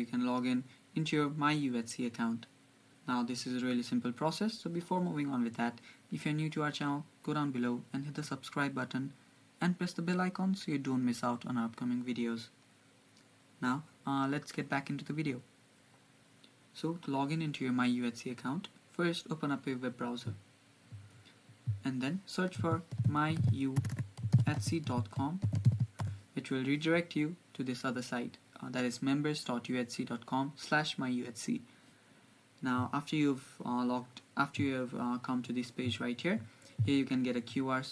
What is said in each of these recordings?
you can log in into your MYUHC account. Now this is a really simple process, so before moving on with that, if you're new to our channel, go down below and hit the subscribe button and press the bell icon so you don't miss out on our upcoming videos. Now let's get back into the video. So to log in into your MYUHC account, first open up a web browser and then search for myuhc.com, which will redirect you to this other site, that is members.uhc.com/myuhc. Now after you've come to this page right here, you can get a QR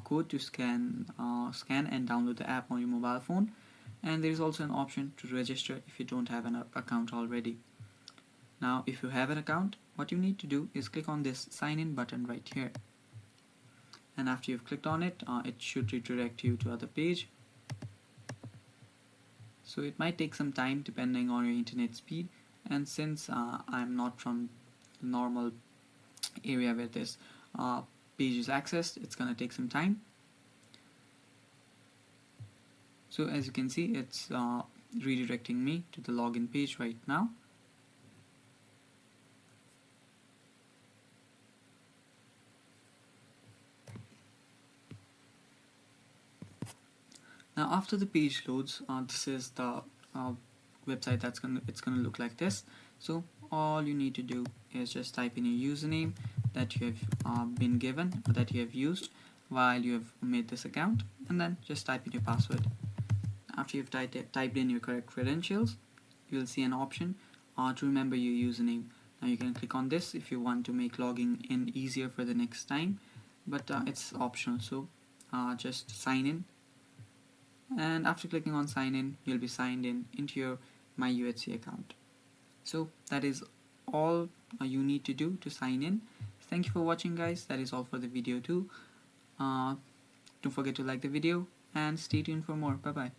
code to scan and download the app on your mobile phone, and there is also an option to register if you don't have an account already. Now if you have an account, what you need to do is click on this sign in button right here, and after you've clicked on it, it should redirect you to other page. So it might take some time depending on your internet speed, and since I'm not from the normal area where this page is accessed, it's gonna take some time. So as you can see, it's redirecting me to the login page right now. Now after the page loads, this is the website it's gonna look like this. So all you need to do is just type in your username that you have been given, or that you have used while you have made this account, and then just type in your password. After you've typed in your correct credentials, you will see an option to remember your username. Now you can click on this if you want to make logging in easier for the next time, but it's optional, so just sign in. And after clicking on sign in, you'll be signed in into your MYUHC account. So that is all you need to do to sign in. Thank you for watching, guys. That is all for the video too. Don't forget to like the video and stay tuned for more. Bye bye.